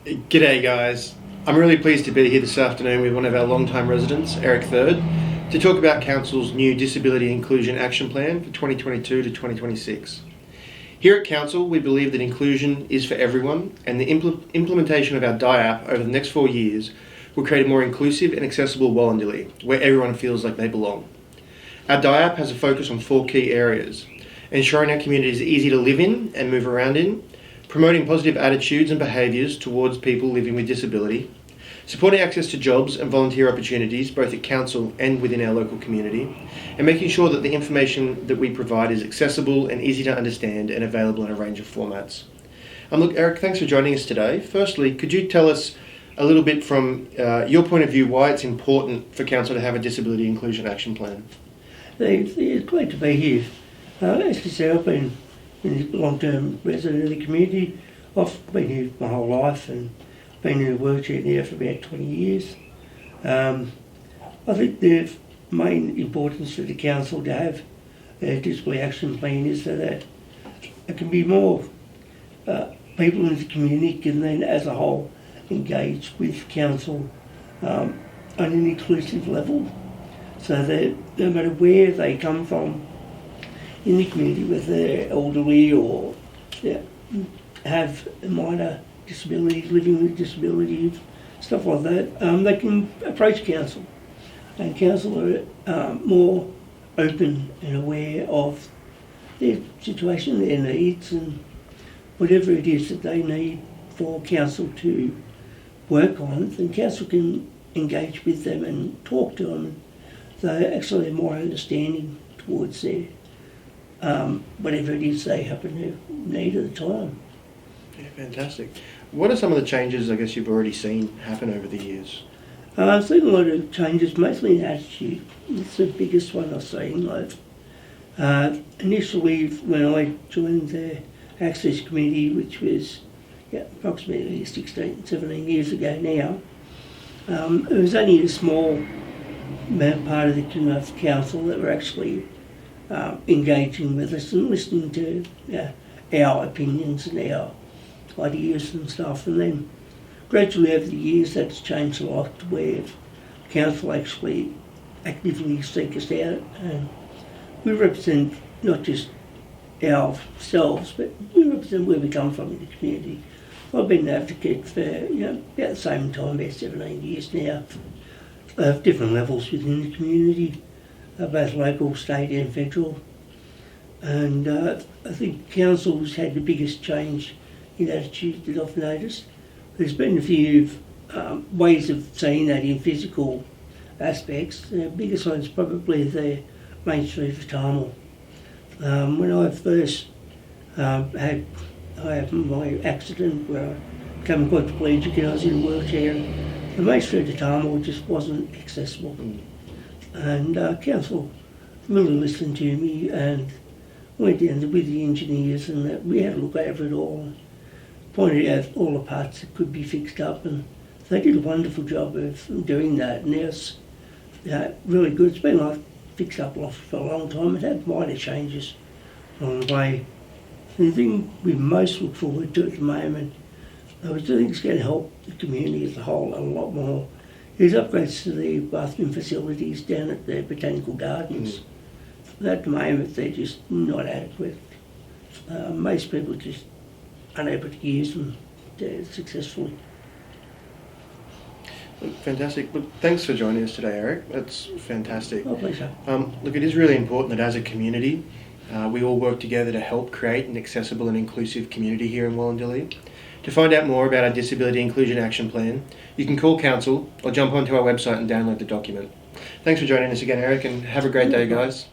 G'day guys. I'm really pleased to be here this afternoon with one of our long-time residents, Eric Third, to talk about Council's new Disability Inclusion Action Plan for 2022 to 2026. Here at Council, we believe that inclusion is for everyone, and the implementation of our DIAP over the next 4 years will create a more inclusive and accessible Wallandilly, where everyone feels like they belong. Our DIAP has a focus on 4 key areas: ensuring our community is easy to live in and move around in, promoting positive attitudes and behaviours towards people living with disability, supporting access to jobs and volunteer opportunities both at Council and within our local community, and making sure that the information that we provide is accessible and easy to understand and available in a range of formats. Look, Eric, thanks for joining us today. Firstly, could you tell us a little bit from your point of view why it's important for Council to have a Disability Inclusion Action Plan? It's great to be here. As you say, I've been a long-term resident of the community. I've been here my whole life and been in a wheelchair now for about 20 years. I think the main importance for the council to have a disability action plan is that it can be more people in the community can then as a whole engage with council on an inclusive level, so that no matter where they come from in the community, whether they're elderly or have minor disabilities, living with disabilities, stuff like that, they can approach council. And council are more open and aware of their situation, their needs, and whatever it is that they need for council to work on, then council can engage with them and talk to them. They're actually more understanding towards their whatever it is they happen to need at the time. Yeah, fantastic. What are some of the changes, I guess, you've already seen happen over the years? I've seen a lot of changes, mostly in attitude. It's the biggest one I've seen. Initially, when I joined the Access Committee, which was approximately 16, 17 years ago now, it was only a small part of the council that were actually engaging with us and listening to our opinions and our ideas and stuff. And then gradually over the years that's changed a lot to where council actually actively seek us out, and we represent not just ourselves, but we represent where we come from in the community. I've been an advocate for about the same time, about 17 years now, of different levels within the community, both local, state and federal. And I think council's had the biggest change in attitude that I've noticed. There's been a few ways of seeing that in physical aspects. The biggest one's probably the Main Street for Tamil. When I first had my accident where I became quadriplegic and I was in a wheelchair, the Main Street to Tamil just wasn't accessible. And council really listened to me and went down with the engineers, and we had a look over it all and pointed out all the parts that could be fixed up, and they did a wonderful job of doing that. And now it's really good. It's been fixed up for a long time. It had minor changes along the way. And the thing we most look forward to at the moment, which I think is going to help the community as a whole a lot more, is upgrades to the bathroom facilities down at the Botanical Gardens. At the moment they're just not adequate. Most people just unable to use them successfully. Fantastic. Look, thanks for joining us today, Eric. That's fantastic. My pleasure. Look, it is really important that as a community, we all work together to help create an accessible and inclusive community here in Wallandilly. To find out more about our Disability Inclusion Action Plan, you can call Council or jump onto our website and download the document. Thanks for joining us again, Eric, and have a great day, guys.